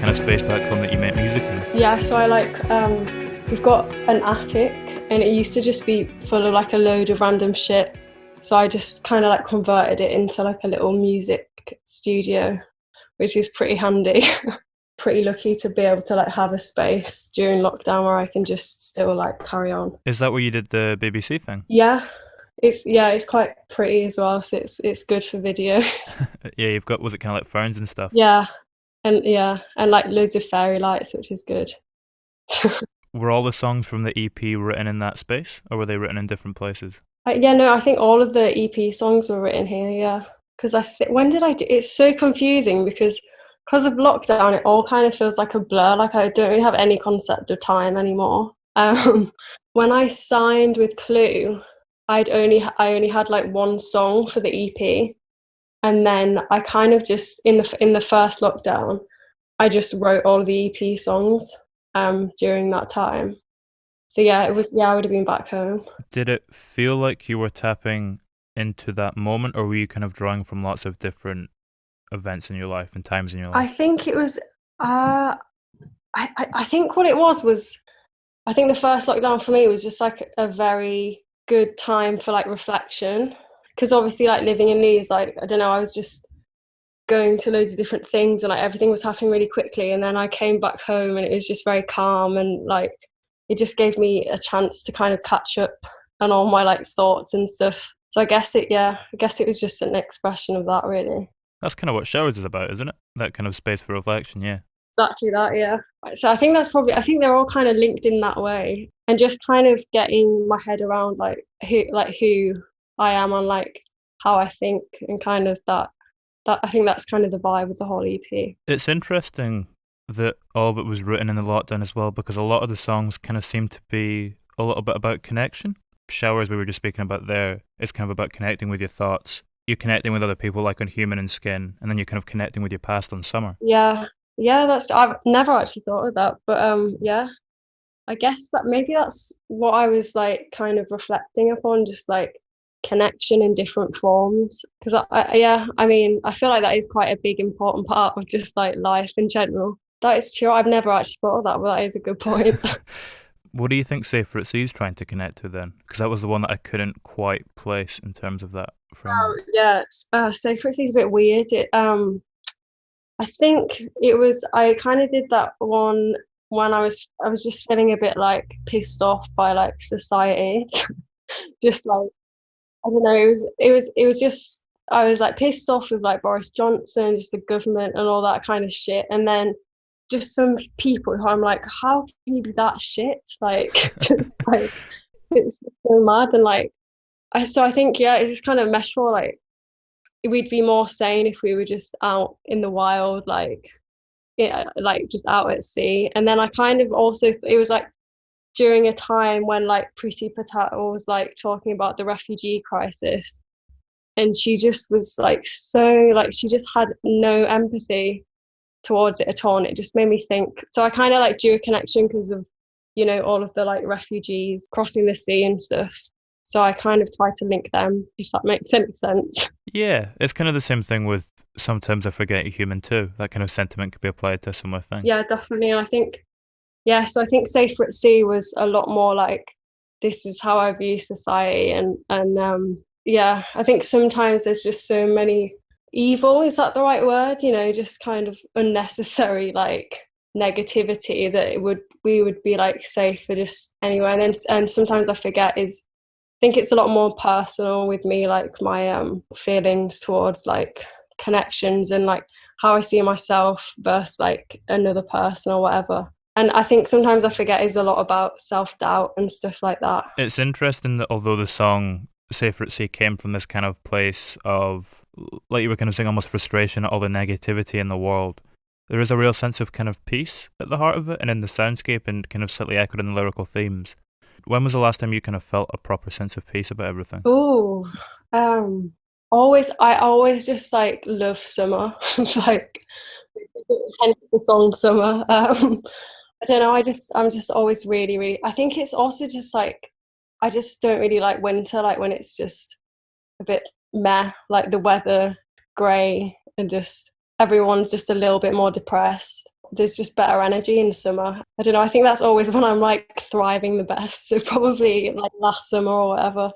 kind of space back home that you make music in? Yeah, so I we've got an attic and it used to just be full of like a load of random shit. So I just kind of like converted it into like a little music studio, which is pretty handy. Pretty lucky to be able to like have a space during lockdown where I can just still like carry on. Is that where you did the BBC thing? It's quite pretty as well, so it's good for videos. Yeah, you've got, was it kind of like ferns and stuff? Yeah, and like loads of fairy lights, which is good. Were all the songs from the EP written in that space, or were they written in different places? I think all of the EP songs were written here, yeah. Because when did I do? It's so confusing because of lockdown, it all kind of feels like a blur. Like I don't really have any concept of time anymore. When I signed with Clue, I only had like one song for the EP, and then I kind of just in the first lockdown, I just wrote all the EP songs during that time. So I would have been back home. Did it feel like you were tapping into that moment, or were you kind of drawing from lots of different events in your life and times in your life? I think it was. I think what it was. I think the first lockdown for me was just like a very good time for like reflection, because obviously like living in Leeds, like I don't know, I was just going to loads of different things and like everything was happening really quickly, and then I came back home and it was just very calm, and like it just gave me a chance to kind of catch up on all my like thoughts and stuff. So I guess it was just an expression of that, really. That's kind of what Showers is about, isn't it? That kind of space for reflection, yeah. Exactly that, yeah. So I think I think they're all kind of linked in that way, and just kind of getting my head around like who I am and like how I think, and kind of that I think that's kind of the vibe of the whole EP. It's interesting that all of it was written in the lockdown as well, because a lot of the songs kind of seem to be a little bit about connection. Showers, we were just speaking about there, is kind of about connecting with your thoughts. You're connecting with other people like on Human and Skin, and then you're kind of connecting with your past on Summer. Yeah, I've never actually thought of that, but yeah, I guess that maybe that's what I was like kind of reflecting upon, just like connection in different forms. Because I mean, I feel like that is quite a big important part of just like life in general. That is true. I've never actually thought of that, but that is a good point. What do you think Safer at Sea is trying to connect to then? Because that was the one that I couldn't quite place in terms of that framework. Safer at Sea is a bit weird. I think it was, I kind of did that one when I was just feeling a bit like pissed off by like society. Just like, I don't know, it was just, I was like pissed off with like Boris Johnson, just the government and all that kind of shit. And then just some people who I'm like, how can you be that shit? Like, just like, it's so mad. And like, I think, it just kind of meshed for like, we'd be more sane if we were just out in the wild, like just out at sea. And then I kind of also, it was like during a time when like Priti Patel was like talking about the refugee crisis, and she just was like so like, she just had no empathy towards it at all, and it just made me think. So I kind of like drew a connection because of, you know, all of the like refugees crossing the sea and stuff. So I kind of try to link them, if that makes any sense. Yeah, it's kind of the same thing with Sometimes I Forget You're Human too. That kind of sentiment could be applied to a similar thing. Yeah, definitely. And I think, so I think Safer at Sea was a lot more like, this is how I view society. And I think sometimes there's just so many evil, is that the right word? You know, just kind of unnecessary like negativity that we would be like safer just anywhere. And sometimes I forget I think it's a lot more personal with me, like my feelings towards like connections and like how I see myself versus like another person or whatever. And I think sometimes I forget is a lot about self-doubt and stuff like that. It's interesting that although the song Safer at Sea came from this kind of place of, like you were kind of saying, almost frustration at all the negativity in the world, there is a real sense of kind of peace at the heart of it and in the soundscape, and kind of slightly echoed in the lyrical themes. When was the last time you kind of felt a proper sense of peace about everything? Oh, I always just like love summer, like hence the song Summer. I don't know. I'm just always really, really. I think it's also just like I just don't really like winter, like when it's just a bit meh, like the weather grey and just everyone's just a little bit more depressed. there's just better energy in the summer. I don't know, I think that's always when I'm like thriving the best. So probably like last summer or whatever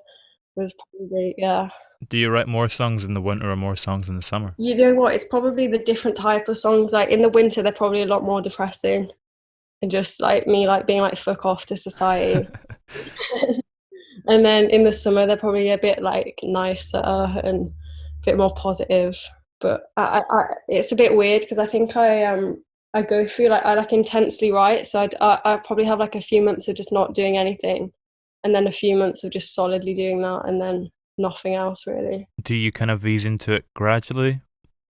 was probably, yeah. Do you write more songs in the winter or more songs in the summer? You know what? It's probably the different type of songs. Like in the winter, they're probably a lot more depressing and just like me, like being like fuck off to society. And then in the summer, they're probably a bit like nicer and a bit more positive. But it's a bit weird because I think I go through like I like intensely write. So I probably have like a few months of just not doing anything, and then a few months of just solidly doing that, and then nothing else really. Do you kind of ease into it gradually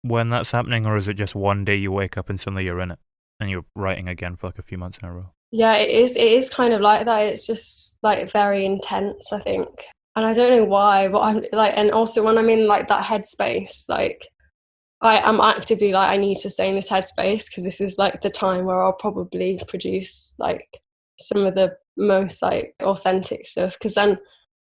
when that's happening, or is it just one day you wake up and suddenly you're in it and you're writing again for like a few months in a row? Yeah, it is. It is kind of like that. It's just like very intense, I think, and I don't know why. But I'm like, and also when I'm in like that headspace, like I am actively like I need to stay in this headspace because this is like the time where I'll probably produce like some of the most like authentic stuff. Because then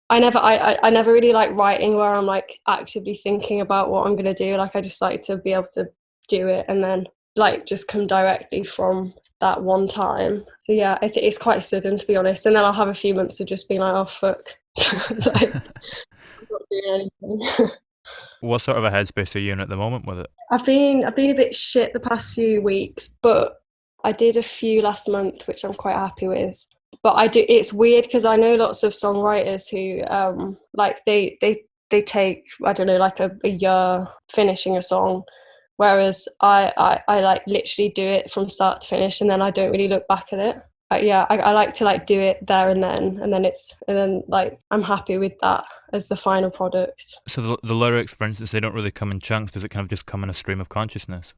I never really like writing where I'm like actively thinking about what I'm gonna do. Like I just like to be able to do it and then like just come directly from that one time. So yeah, I think it's quite sudden to be honest. And then I'll have a few months of just being like, oh fuck, like I'm not doing anything. What sort of a headspace are you in at the moment with it? I've been a bit shit the past few weeks, but I did a few last month, which I'm quite happy with. But I do. It's weird because I know lots of songwriters who like they take I don't know like a year finishing a song, whereas I like literally do it from start to finish and then I don't really look back at it. Yeah, I like to like do it there and then like I'm happy with that as the final product. So the lyrics, for instance, they don't really come in chunks. Does it kind of just come in a stream of consciousness?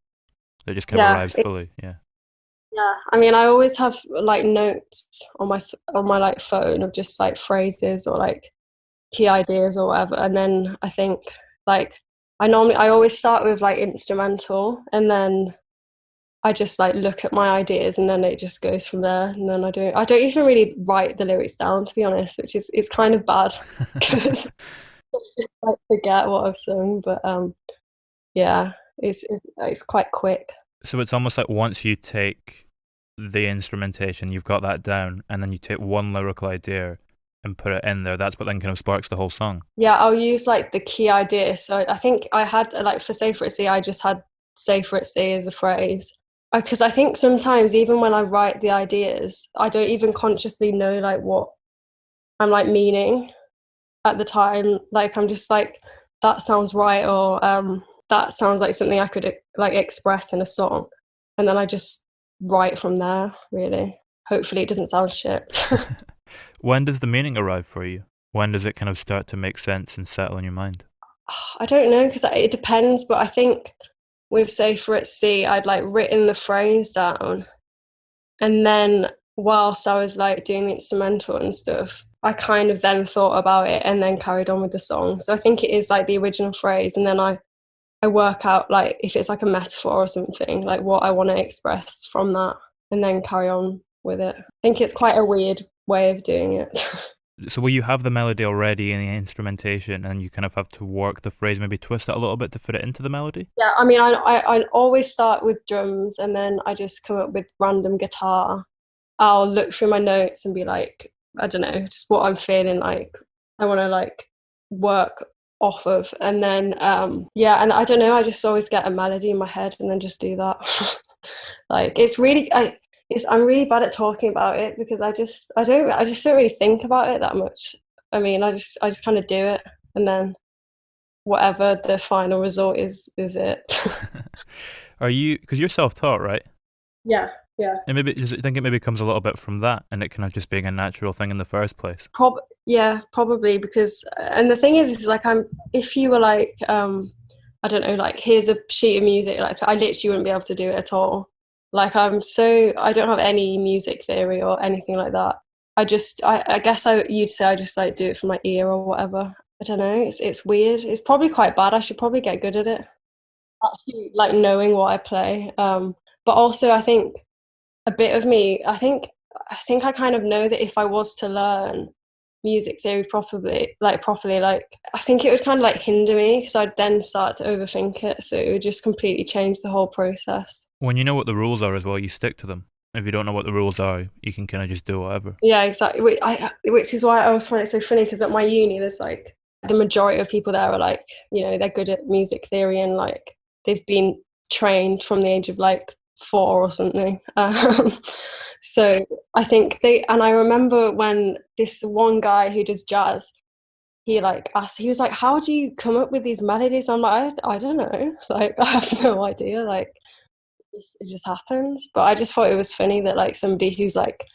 They just kind of Yeah, arrives fully. Yeah. yeah. I mean, I always have like notes on my like phone of just like phrases or like key ideas or whatever, and then I think like I always start with like instrumental, and then I just like look at my ideas, and then it just goes from there. And then I don't even really write the lyrics down to be honest, which is it's kind of bad because I just like forget what I've sung. But yeah, it's quite quick. So it's almost like once you take the instrumentation, you've got that down, and then you take one lyrical idea and put it in there. That's what then kind of sparks the whole song. Yeah, I'll use like the key idea. So I think I had like for Say For It See, I just had Say For It See as a phrase. Because I think sometimes even when I write the ideas, I don't even consciously know like what I'm like meaning at the time. Like I'm just like, that sounds right, or that sounds like something I could like express in a song. And then I just write from there, really. Hopefully it doesn't sound shit. When does the meaning arrive for you? When does it kind of start to make sense and settle in your mind? I don't know because it depends, but I think with Say For It See, I'd like written the phrase down, and then whilst I was like doing the instrumental and stuff, I kind of then thought about it and then carried on with the song. So I think it is like the original phrase, and then I work out like if it's like a metaphor or something, like what I want to express from that, and then carry on with it. I think it's quite a weird way of doing it. So will you have the melody already in the instrumentation, and you kind of have to work the phrase, maybe twist it a little bit to fit it into the melody? Yeah, I mean, I always start with drums, and then I just come up with random guitar. I'll look through my notes and be like, I don't know, just what I'm feeling like. I want to like work off of, and then yeah, and I don't know, I just always get a melody in my head and then just do that. Like I'm really bad at talking about it because I just don't really think about it that much. I mean, I just kind of do it, and then whatever the final result is it. Are you, because you're self-taught, right? Yeah, yeah. And maybe, does it think it maybe comes a little bit from that, and it kind of just being a natural thing in the first place? Yeah, probably because, and the thing is like if you were like, I don't know, like here's a sheet of music, like I literally wouldn't be able to do it at all. Like I don't have any music theory or anything like that. I guess you'd say I just like do it from my ear or whatever. I don't know. It's weird. It's probably quite bad. I should probably get good at it. Actually, like knowing what I play. But also I think a bit of me, I think I kind of know that if I was to learn, music theory properly. Like I think it would kind of like hinder me because I'd then start to overthink it, so it would just completely change the whole process. When you know what the rules are as well, you stick to them. If you don't know what the rules are, you can kind of just do whatever. Yeah, exactly. Which is why I always find it so funny because at my uni, there's like the majority of people there are like, they're good at music theory and like they've been trained from the age of like 4 or something. So I think and I remember when this one guy who does jazz, he like asked, he was like, "How do you come up with these melodies?" I'm like, I don't know. Like, I have no idea. Like, it just happens. But I just thought it was funny that like somebody who's like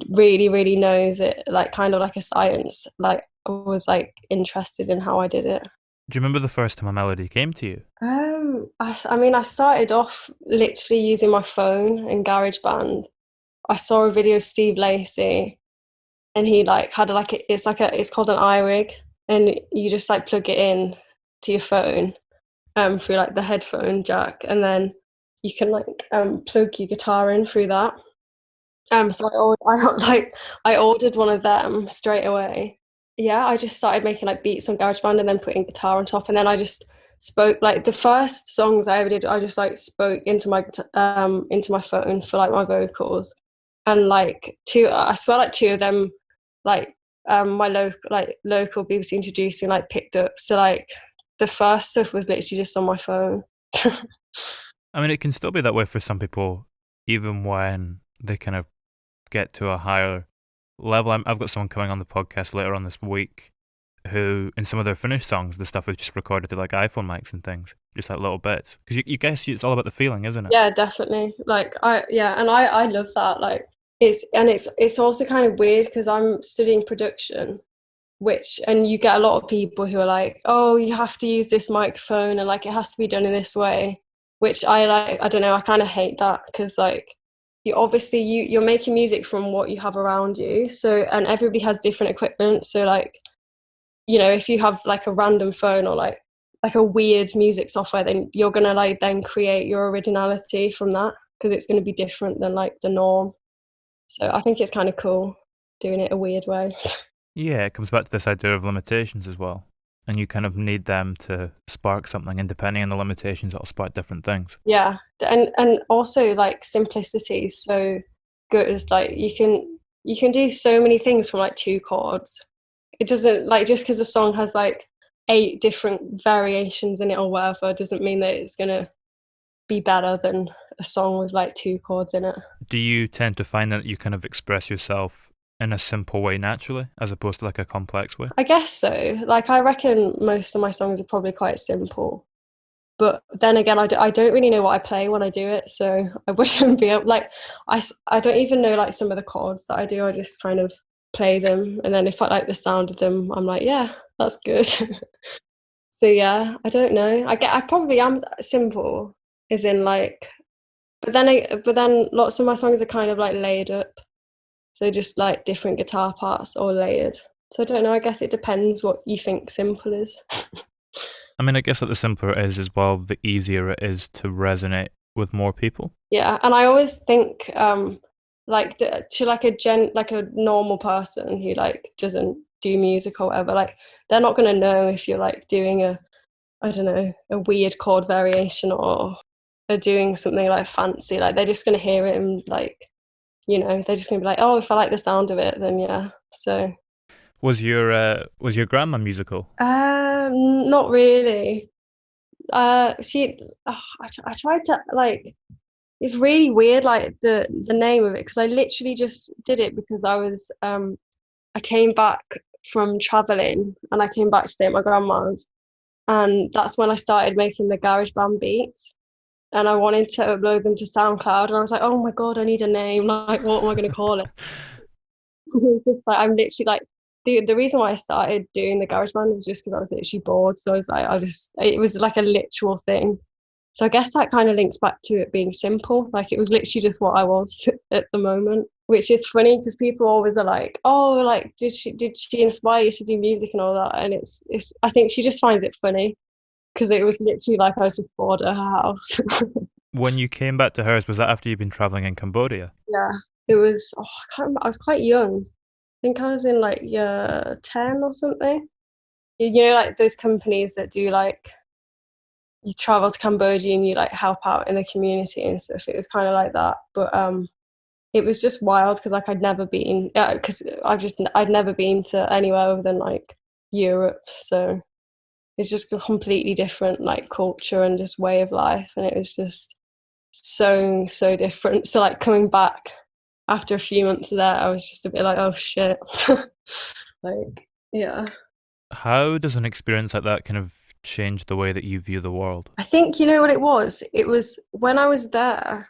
really really knows it like kind of like a science like was like interested in how I did it. Do you remember the first time a melody came to you? I mean I started off literally using my phone in GarageBand. I saw a video of Steve Lacy and he like had it's called an iRig, and you just like plug it in to your phone through like the headphone jack, and then you can like plug your guitar in through that. So I ordered one of them straight away. Yeah, I just started making like beats on GarageBand and then putting guitar on top, and then I just spoke like the first songs I ever did. I just like spoke into my phone for like my vocals, and like I swear like two of them like my local BBC introducing like picked up. So like the first stuff was literally just on my phone. I mean, it can still be that way for some people, even when they kind of get to a higher level. I've got someone coming on the podcast later on this week who, in some of their finished songs, the stuff is just recorded to like iPhone mics and things, just like little bits. Because you guess it's all about the feeling, isn't it? Yeah, definitely. Like I love that. Like it's also kind of weird because I'm studying production, and you get a lot of people who are like, oh, you have to use this microphone and like it has to be done in this way, which I don't know, I kind of hate that because like you're making music from what you have around you, so, and everybody has different equipment, so like if you have like a random phone or like a weird music software, then you're gonna like then create your originality from that because it's going to be different than like the norm. So I think it's kind of cool doing it a weird way. Yeah, it comes back to this idea of limitations as well. And you kind of need them to spark something, and depending on the limitations, it'll spark different things. Yeah, and also like simplicity is so good. Like you can do so many things from like 2 chords. It doesn't like, just because a song has like 8 different variations in it or whatever doesn't mean that it's gonna be better than a song with like 2 chords in it. Do you tend to find that you kind of express yourself in a simple way naturally, as opposed to like a complex way? I guess so. Like I reckon most of my songs are probably quite simple. But then again, I don't really know what I play when I do it, so I wouldn't be able, like, I don't even know like some of the chords that I do. I just kind of play them, and then if I like the sound of them, I'm like, yeah, that's good. So yeah, I don't know. I probably am simple, as in like, but then lots of my songs are kind of like layered up, so just like different guitar parts all layered. So I don't know. I guess it depends what you think simple is. I mean, I guess that the simpler it is as well, the easier it is to resonate with more people. Yeah, and I always think like to like like a normal person who like doesn't do music or whatever, like they're not going to know if you're like doing I don't know, a weird chord variation or doing something like fancy. Like they're just going to hear it and like, they're just going to be like, oh, if I like the sound of it, then yeah. So was your grandma musical? not really. She I tried to like, it's really weird like the name of it, because I literally just did it because I came back from traveling and I came back to stay at my grandma's, and that's when I started making the GarageBand beats, and I wanted to upload them to SoundCloud, and I was like, oh my god, I need a name, like what am I going to call it? It's just like I'm literally like, the reason why I started doing the GarageBand was just because I was literally bored, so I was like, it was like a literal thing. So I guess that kind of links back to it being simple. Like it was literally just what I was at the moment, which is funny because people always are like, "Oh, like did she inspire you to do music and all that?" And it's I think she just finds it funny because it was literally like I was just bored at her house. When you came back to hers, was that after you'd been traveling in Cambodia? Yeah, it was. Oh, I can't remember. I was quite young. think I was in like year 10 or something. You know, like those companies that do like you travel to Cambodia and you like help out in the community and stuff. It was kind of like that, but it was just wild because like I'd never been, because I'd never been to anywhere other than like Europe, so it's just a completely different like culture and just way of life, and it was just so different. So like coming back after a few months there, I was just a bit like, oh shit, like yeah. How does an experience like that kind of change the way that you view the world? I think you know what it was. It was when I was there.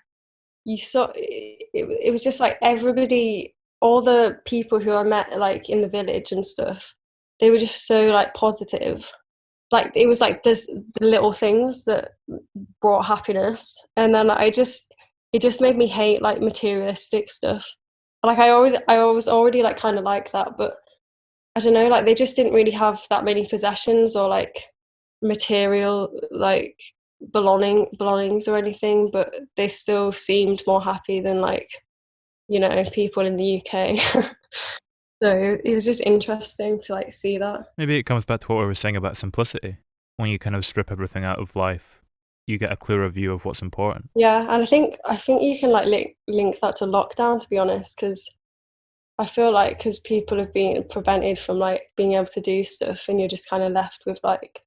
You saw it was just like everybody, all the people who I met like in the village and stuff, they were just so like positive. Like it was like this the little things that brought happiness, and then it just made me hate like materialistic stuff. Like I was already like kind of like that, but I don't know, like they just didn't really have that many possessions or like material like belongings or anything, but they still seemed more happy than like, you know, people in the UK. So it was just interesting to like see that. Maybe it comes back to what we were saying about simplicity. When you kind of strip everything out of life, you get a clearer view of what's important. Yeah, and I think you can like link that to lockdown, to be honest, because I feel like because people have been prevented from like being able to do stuff, and you're just kind of left with like,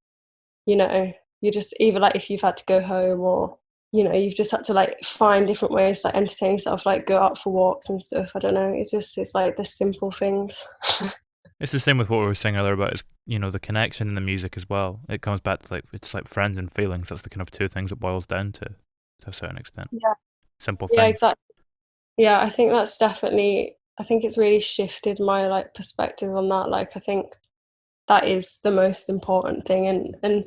you know, you just either like if you've had to go home or you know you've just had to like find different ways to like entertain yourself, like go out for walks and stuff. I don't know, it's like the simple things. It's the same with what we were saying earlier about the connection in the music as well. It comes back to like it's like friends and feelings. That's the kind of two things it boils down to a certain extent. Yeah, Simple yeah, things. exactly. Yeah, I think that's definitely, I think it's really shifted my like perspective on that. Like I think that is the most important thing, and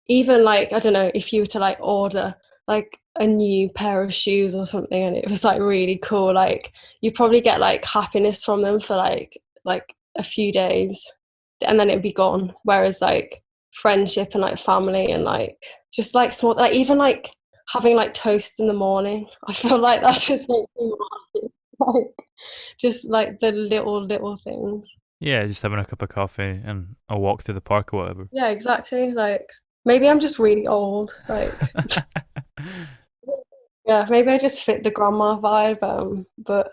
even like I don't know, if you were to like order like a new pair of shoes or something and it was like really cool, like you probably get like happiness from them for like a few days and then it'd be gone, whereas like friendship and like family and like just like small, like even like having like toast in the morning, I feel like that just makes me more happy. Like just like the little things. Yeah, just having a cup of coffee and a walk through the park or whatever. Yeah, exactly. Like maybe I'm just really old. Like yeah, maybe I just fit the grandma vibe. But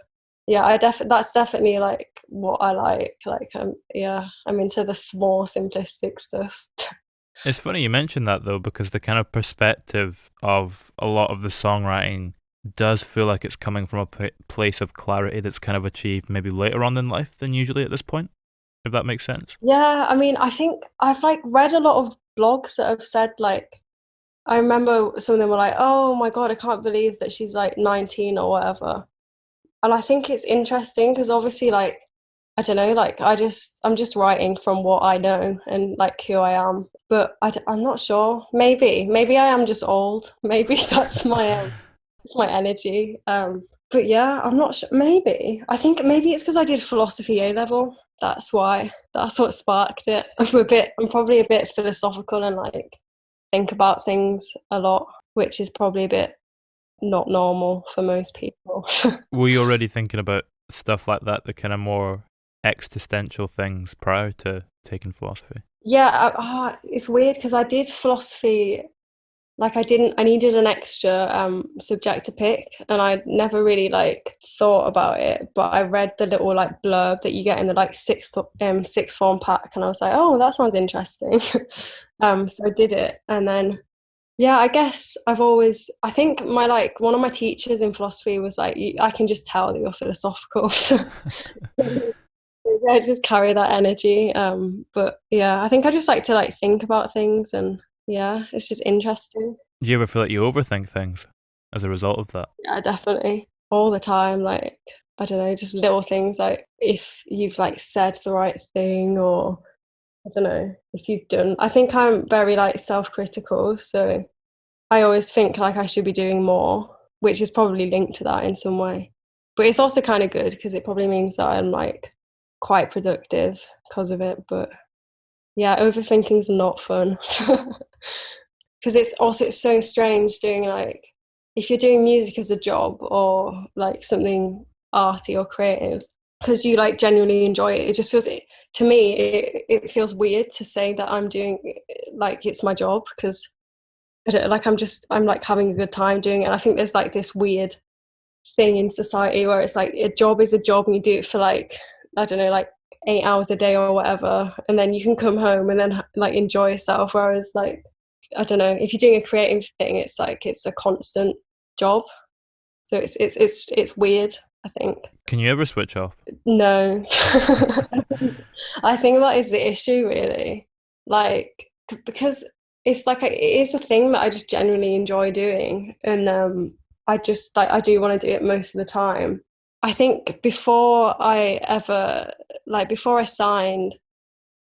yeah, that's definitely like what I like. Like yeah, I'm into the small simplistic stuff. It's funny you mentioned that though, because the kind of perspective of a lot of the songwriting does feel like it's coming from a place of clarity that's kind of achieved maybe later on in life than usually at this point, if that makes sense. Yeah, I mean, I think I've like read a lot of blogs that have said like I remember some of them were like, "Oh my God, I can't believe that she's like 19 or whatever." And I think it's interesting because obviously like I don't know, like I'm just writing from what I know and like who I am, but I'm not sure. Maybe I am just old. Maybe that's my energy. But yeah, I'm not sure. Maybe I think maybe it's because I did philosophy A level. That's why. That's what sparked it. I'm probably a bit philosophical and like think about things a lot, which is probably a bit not normal for most people. Were you already thinking about stuff like that, the kind of more existential things prior to taking philosophy? Yeah, it's weird because I did philosophy. Like I needed an extra subject to pick, and I never really like thought about it. But I read the little like blurb that you get in the like sixth form pack, and I was like, oh, that sounds interesting. So I did it, and then yeah, I guess I think my like one of my teachers in philosophy was like, I can just tell that you're philosophical. I just carry that energy. But yeah, I think I just like to like think about things, and yeah, it's just interesting. Do you ever feel like you overthink things as a result of that? Yeah, definitely. All the time. Like, I don't know, just little things like if you've like said the right thing or I don't know, if you've done. I think I'm very like self-critical, so I always think like I should be doing more, which is probably linked to that in some way. But it's also kind of good because it probably means that I'm like quite productive because of it. But yeah, overthinking's not fun. Because it's so strange doing like if you're doing music as a job or like something arty or creative, because you like genuinely enjoy it. It just feels, to me, it feels weird to say that I'm doing like it's my job, because I don't, like I'm like having a good time doing it. And I think there's like this weird thing in society where it's like a job is a job and you do it for like, I don't know, like 8 hours a day or whatever, and then you can come home and then like enjoy yourself. Whereas like, I don't know, if you're doing a creative thing, it's like it's a constant job. So it's weird, I think. Can you ever switch off? No. I think that is the issue, really. Like, because it's like it is a thing that I just genuinely enjoy doing, and I just like I do want to do it most of the time. I think before I signed,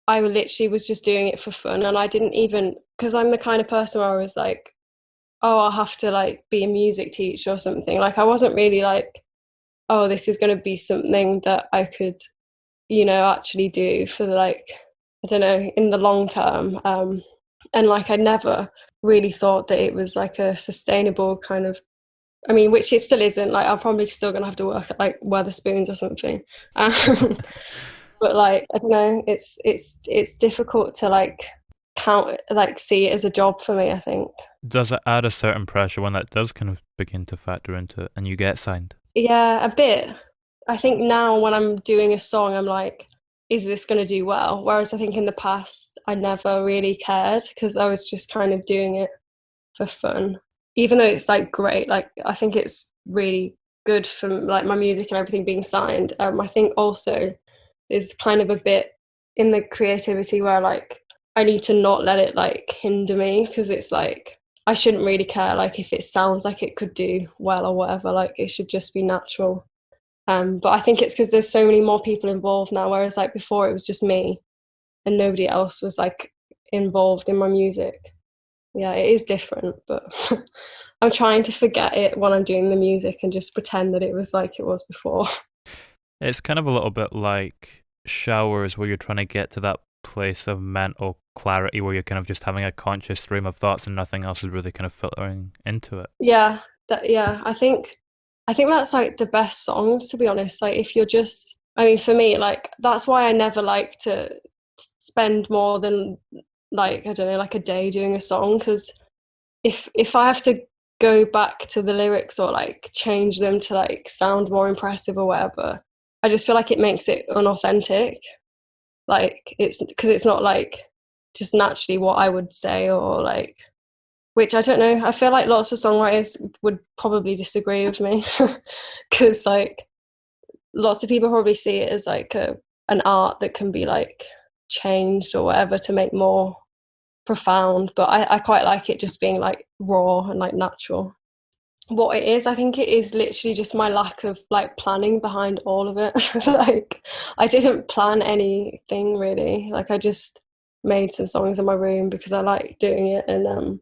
I literally was just doing it for fun, and I didn't even, because I'm the kind of person where I was like, oh, I'll have to like be a music teacher or something. Like I wasn't really like, oh, this is going to be something that I could, actually do for like, I don't know, in the long term. And like I never really thought that it was like a sustainable kind of, I mean, which it still isn't. Like I'm probably still going to have to work at like Weatherspoons or something. But like I don't know, it's difficult to like count, like see it as a job for me, I think. Does it add a certain pressure when that does kind of begin to factor into it and you get signed? Yeah, a bit. I think now when I'm doing a song, I'm like, is this going to do well? Whereas I think in the past, I never really cared because I was just kind of doing it for fun. Even though it's like great, like I think it's really good for like my music and everything being signed. I think also is kind of a bit in the creativity where like I need to not let it like hinder me, because it's like I shouldn't really care like if it sounds like it could do well or whatever. Like it should just be natural. But I think it's because there's so many more people involved now, whereas like before it was just me and nobody else was like involved in my music. Yeah, it is different, but I'm trying to forget it when I'm doing the music and just pretend that it was like it was before. It's kind of a little bit like showers where you're trying to get to that place of mental clarity where you're kind of just having a conscious stream of thoughts and nothing else is really kind of filtering into it. Yeah, yeah, I think that's like the best songs, to be honest. Like if you're just, I mean, for me, like that's why I never like to spend more than like, I don't know, like a day doing a song, because if I have to go back to the lyrics or like change them to like sound more impressive or whatever, I just feel like it makes it unauthentic. Like it's because it's not like just naturally what I would say, or like, which I don't know. I feel like lots of songwriters would probably disagree with me, because like lots of people probably see it as like an art that can be like changed or whatever to make more profound. But I quite like it just being like raw and like natural. What it is, I think it is literally just my lack of like planning behind all of it. Like I didn't plan anything really. Like I just made some songs in my room because I like doing it, and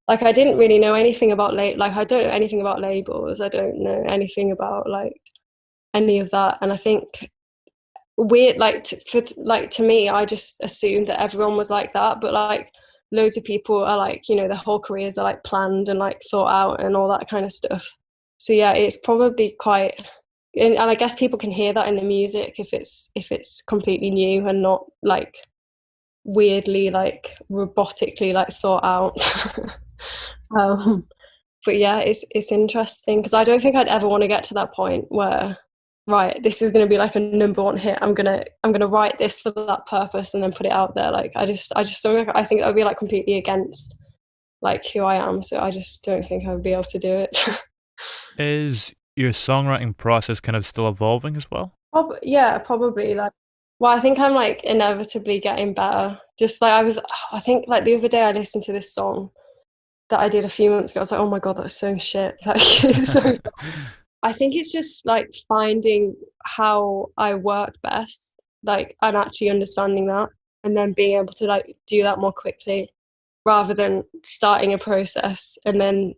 like I didn't really know anything about like I don't know anything about labels. I don't know anything about like any of that. And I think weird, like to me, I just assumed that everyone was like that, but like loads of people are like, their whole careers are like planned and like thought out and all that kind of stuff. So yeah, it's probably quite, and I guess people can hear that in the music if it's completely new and not like weirdly like robotically like thought out. um but yeah, it's interesting because I don't think I'd ever want to get to that point where, right, this is going to be like a number one hit, I'm gonna write this for that purpose and then put it out there. Like I just don't, I think that would be like completely against like who I am, so I just don't think I would be able to do it. Is your songwriting process kind of still evolving as well? Yeah, probably. Like, well, I think I'm like inevitably getting better. Just like I think like the other day I listened to this song that I did a few months ago. I was like, oh my god, that's so shit. Like, it's so. I think it's just like finding how I work best, like, and actually understanding that, and then being able to like do that more quickly, rather than starting a process and then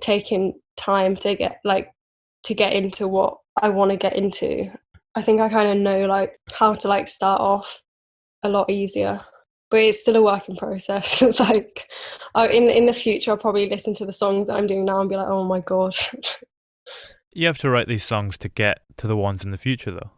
taking time to get into what I want to get into. I think I kind of know like how to like start off a lot easier, but it's still a work in process. Like in the future I'll probably listen to the songs that I'm doing now and be like, oh my god. You have to write these songs to get to the ones in the future, though.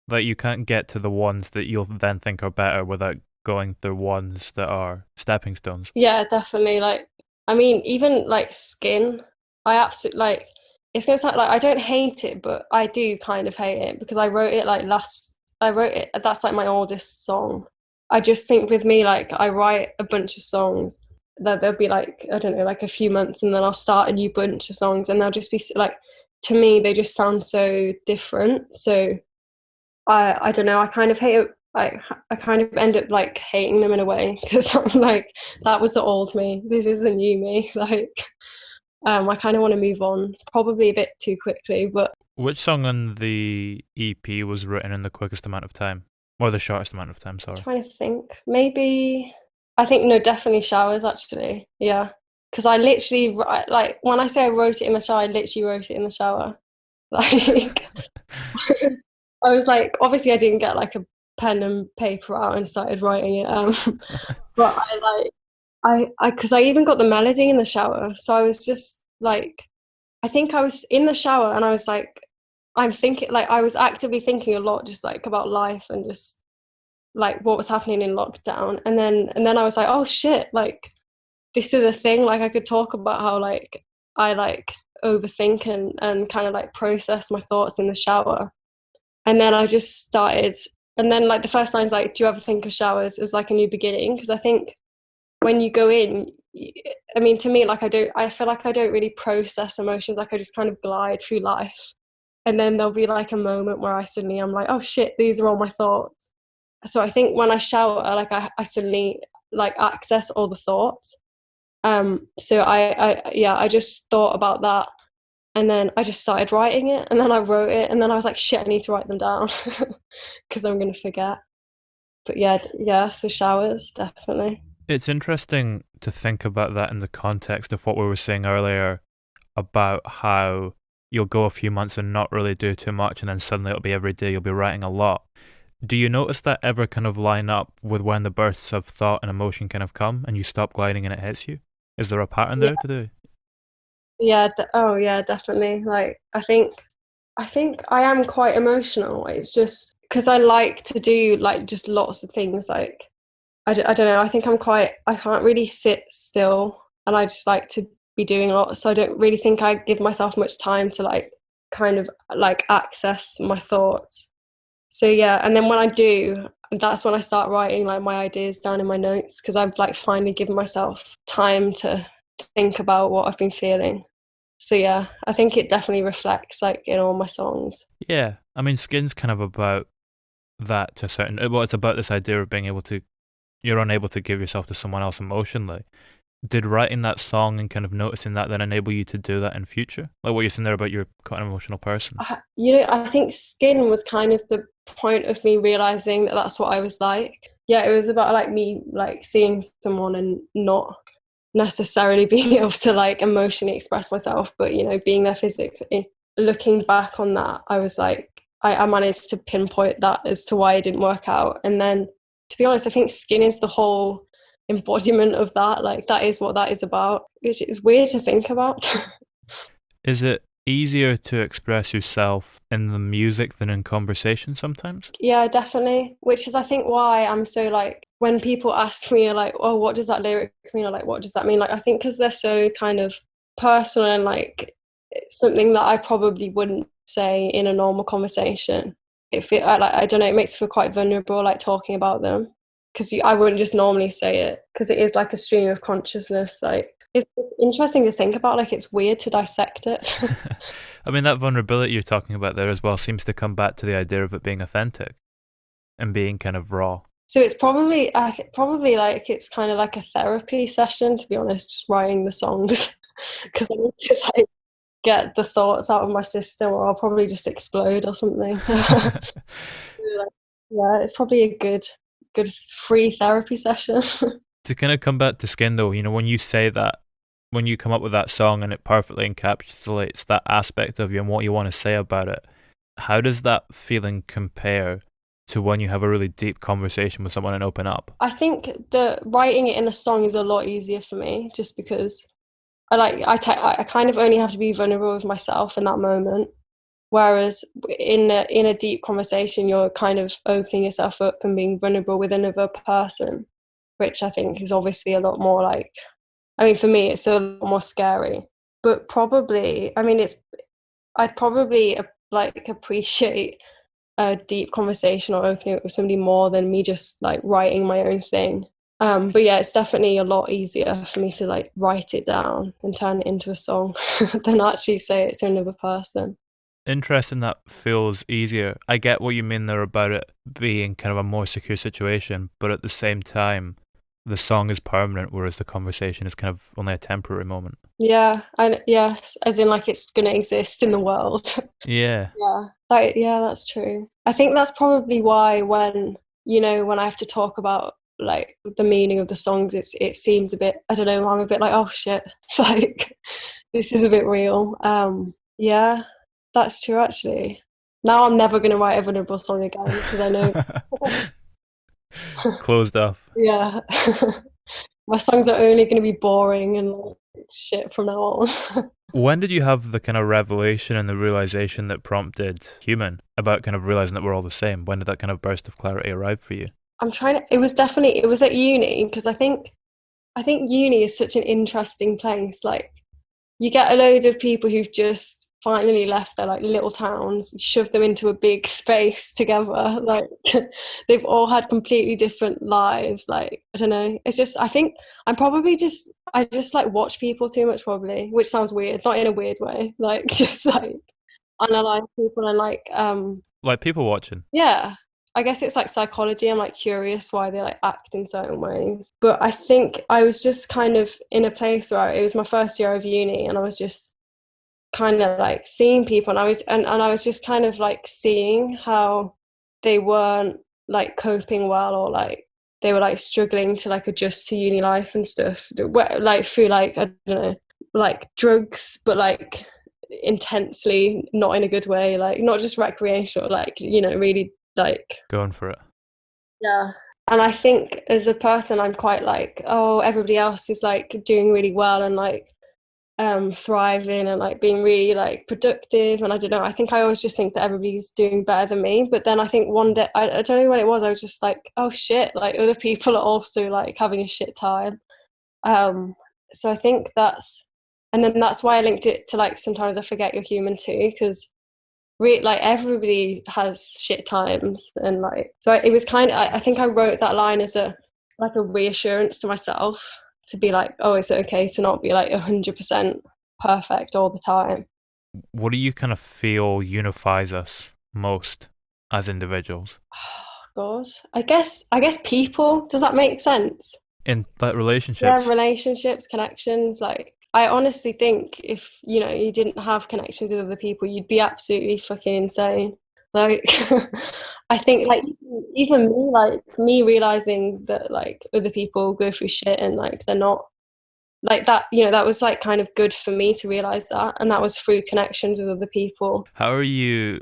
Like, you can't get to the ones that you'll then think are better without going through ones that are stepping stones. Yeah, definitely. Like, I mean, even like Skin, I absolutely like. It's gonna sound like I don't hate it, but I do kind of hate it because I wrote it like last. I wrote it. That's like my oldest song. I just think with me, like, I write a bunch of songs that there'll be like, I don't know, like a few months, and then I'll start a new bunch of songs, and they'll just be like, to me, they just sound so different. So I don't know. I kind of hate it. I kind of end up like hating them in a way because I'm like, that was the old me. This is the new me. Like, I kind of want to move on, probably a bit too quickly, but Which song on the EP was written in the quickest amount of time? Or the shortest amount of time, I'm sorry. trying to think. Maybe I think no, definitely showers actually. Yeah, because I literally like when I say I wrote it in the shower, I literally wrote it in the shower. Like, I was like, obviously, I didn't get like a pen and paper out and started writing it. But because I even got the melody in the shower, so I was just like, I think I was in the shower and I was like, I'm thinking, like, I was actively thinking a lot, just like about life and just like what was happening in lockdown, and then I was like, oh shit, like this is a thing. Like I could talk about how like I like overthink and kind of like process my thoughts in the shower. And then I just started, and then like the first line is like, do you ever think of showers as like a new beginning? Because I think when you go in, I mean, to me, like I feel like I don't really process emotions. Like I just kind of glide through life. And then there'll be like a moment where I suddenly I'm like, oh shit, these are all my thoughts. So I think when I shower, like I suddenly like access all the thoughts. So I just thought about that, and then I just started writing it, and then I wrote it, and then I was like, shit, I need to write them down because I'm gonna forget. But yeah, so showers definitely. It's interesting to think about that in the context of what we were saying earlier about how you'll go a few months and not really do too much, and then suddenly it'll be every day you'll be writing a lot. Do you notice that ever kind of line up with when the bursts of thought and emotion kind of come and you stop gliding and it hits you? Is there a pattern Yeah, there to do? yeah, oh yeah, definitely. Like I think I am quite emotional. It's just because I like to do like just lots of things. Like I don't know. I think I can't really sit still, and I just like to be doing a lot. So I don't really think I give myself much time to like kind of like access my thoughts. So yeah, and then when I do, that's when I start writing like my ideas down in my notes because I've like finally given myself time to think about what I've been feeling. So yeah, I think it definitely reflects like in all my songs. Yeah, I mean, Skin's kind of about that to a certain. Well, it's about this idea of being able to. You're unable to give yourself to someone else emotionally. Did writing that song and kind of noticing that then enable you to do that in future? Like what you're saying there about you're quite an emotional person. I think Skin was kind of the point of me realizing that that's what I was like. Yeah, it was about like me like seeing someone and not necessarily being able to like emotionally express myself, but being there physically. Looking back on that, I was like, I managed to pinpoint that as to why it didn't work out. And then, to be honest, I think Skin is the whole embodiment of that. Like that is what that is about, which is weird to think about. Is it easier to express yourself in the music than in conversation sometimes? Yeah, definitely. Which is, I think, why I'm so like, when people ask me, like, oh, what does that lyric mean? Or like, what does that mean? Like, I think because they're so kind of personal and like it's something that I probably wouldn't say in a normal conversation. I don't know, it makes me feel quite vulnerable, like talking about them. Because I wouldn't just normally say it because it is like a stream of consciousness. Like, it's interesting to think about. Like, it's weird to dissect it. I mean, that vulnerability you're talking about there as well seems to come back to the idea of it being authentic and being kind of raw. So it's probably like it's kind of like a therapy session, to be honest, just writing the songs because I need to like get the thoughts out of my system, or I'll probably just explode or something. Yeah, it's probably a good free therapy session. To kind of come back to Skin though, when you say that, when you come up with that song and it perfectly encapsulates that aspect of you and what you want to say about it, how does that feeling compare to when you have a really deep conversation with someone and open up? I think the writing it in a song is a lot easier for me, just because I kind of only have to be vulnerable with myself in that moment. Whereas in a deep conversation, you're kind of opening yourself up and being vulnerable with another person, which I think is obviously a lot more like, I mean, for me, it's a lot more scary. But probably, I mean, I'd probably like appreciate a deep conversation or opening up with somebody more than me just like writing my own thing. But yeah, it's definitely a lot easier for me to like write it down and turn it into a song than actually say it to another person. Interesting that feels easier. I get what you mean there about it being kind of a more secure situation, but at the same time, the song is permanent, whereas the conversation is kind of only a temporary moment. Yeah, as in like it's gonna exist in the world. Yeah. Yeah, that's true. I think that's probably why when when I have to talk about like the meaning of the songs, it seems a bit, I don't know, I'm a bit like, oh shit, like this is a bit real. Yeah, that's true actually. Now I'm never gonna write a vulnerable song again because I know. Closed off. Yeah, my songs are only gonna be boring and like shit from now on. When did you have the kind of revelation and the realization that prompted Human about kind of realizing that we're all the same? When did that kind of burst of clarity arrive for you? I'm trying to. It was at uni because I think uni is such an interesting place. Like you get a load of people who've just finally left their like little towns, shove them into a big space together. Like they've all had completely different lives. Like I don't know. It's just I think I just like watch people too much probably, which sounds weird, not in a weird way. Like just like analyze people and like Like people watching. yeah, I guess it's like psychology. I'm like curious why they like act in certain ways. But I think I was just kind of in a place where it was my first year of uni and I was just kind of like seeing people and I was just kind of like seeing how they weren't like coping well or like they were like struggling to like adjust to uni life and stuff. Like through like I don't know, like drugs, but like intensely not in a good way, like not just recreational, like really like Going for it. yeah. And I think as a person I'm quite like, oh, everybody else is like doing really well and like thriving and like being really like productive, and I don't know, I think I always just think that everybody's doing better than me. But then I think one day I don't know when it was, I was just like, oh shit, like other people are also like having a shit time. um so I think and then that's why I linked it to like sometimes I forget you're human too, because like everybody has shit times. And like so it was kind of I think I wrote that line as a like a reassurance to myself to be like, oh, it's okay to not be like 100% perfect all the time. What do you kind of feel unifies us most as individuals? God, I guess people, does that make sense? In like Yeah, relationships? relationships, connections. Like I honestly think if you didn't have connections with other people, you'd be absolutely fucking insane. Like I think like even me, like me realizing that like other people go through shit and like they're not like that, that was like kind of good for me to realize that, and that was through connections with other people. How are you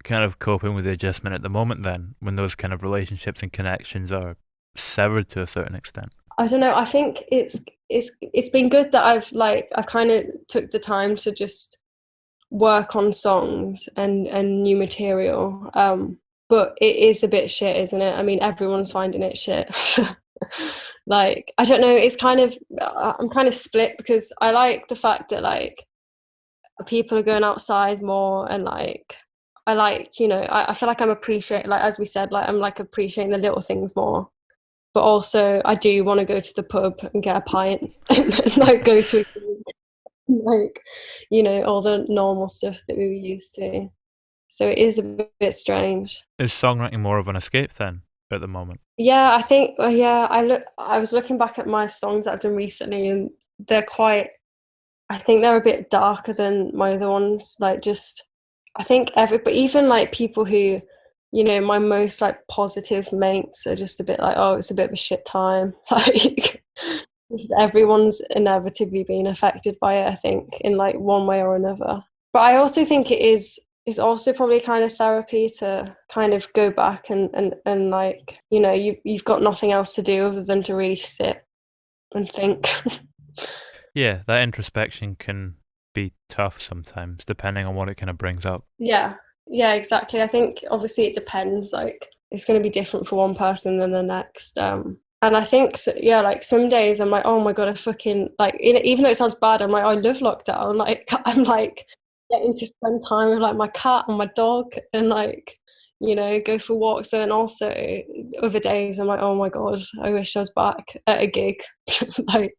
kind of coping with the adjustment at the moment then, when those kind of relationships and connections are severed to a certain extent? I don't know. I think it's been good that I've kind of took the time to just work on songs and new material. But it is a bit shit, isn't it? I mean, everyone's finding it shit. Like I don't know. It's kind of I'm kind of split because I like the fact that like people are going outside more and like I like I feel like I'm appreciating, like as we said, like I'm like appreciating the little things more. But also I do want to go to the pub and get a pint and like go to like all the normal stuff that we were used to. So it is a bit strange. Is songwriting more of an escape then at the moment? Yeah, I think yeah, I was looking back at my songs that I've done recently and they're quite, I think they're a bit darker than my other ones. Like just I think but even like people who, my most like positive mates are just a bit like, oh, it's a bit of a shit time. Like everyone's inevitably been affected by it, I think, in like one way or another. But I also think it's also probably kind of therapy to kind of go back and like, you've got nothing else to do other than to really sit and think. Yeah, that introspection can be tough sometimes, depending on what it kind of brings up. Yeah, yeah, exactly. I think obviously it depends. Like it's going to be different for one person than the next. And I think yeah, like some days I'm like, oh my god, I fucking like. Even though it sounds bad, I'm like, I love lockdown. Like I'm like getting to spend time with like my cat and my dog, and like go for walks. But then also other days I'm like, oh my god, I wish I was back at a gig, like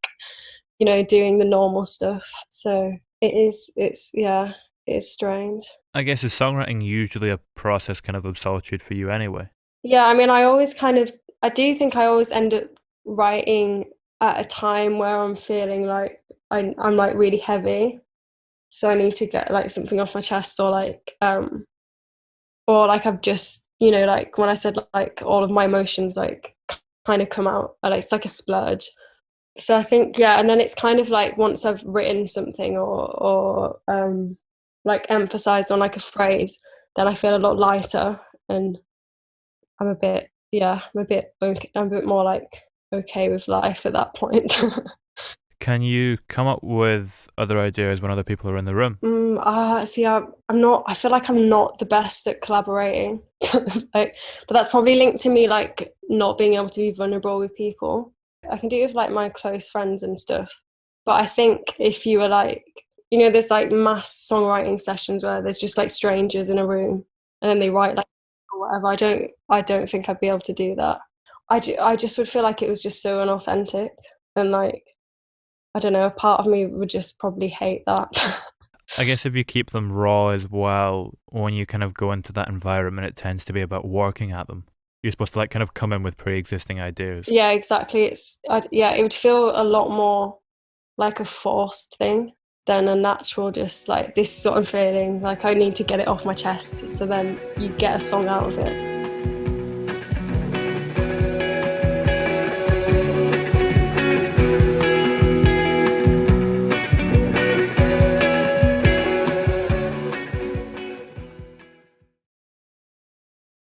doing the normal stuff. So it's yeah, it's strange. I guess is songwriting usually a process kind of solitude for you anyway? Yeah, I mean, I do think I always end up writing at a time where I'm feeling like I'm like really heavy. So I need to get like something off my chest or like I've just, like when I said like all of my emotions like kind of come out, it's like a splurge. So I think, yeah, and then it's kind of like once I've written something or like emphasized on like a phrase, then I feel a lot lighter and I'm a bit more like okay with life at that point. Can you come up with other ideas when other people are in the room? See, I'm not. I feel like I'm not the best at collaborating, like, but that's probably linked to me like not being able to be vulnerable with people. I can do it with like my close friends and stuff, but I think if you were like, there's like mass songwriting sessions where there's just like strangers in a room and then they write like or whatever. I don't think I'd be able to do that. I just would feel like it was just so unauthentic and like I don't know. A part of me would just probably hate that. I guess if you keep them raw as well, when you kind of go into that environment, it tends to be about working at them. You're supposed to like kind of come in with pre-existing ideas. Yeah, exactly. Yeah, it would feel a lot more like a forced thing than a natural, just like this is what I'm feeling. Like I need to get it off my chest. So then you get a song out of it.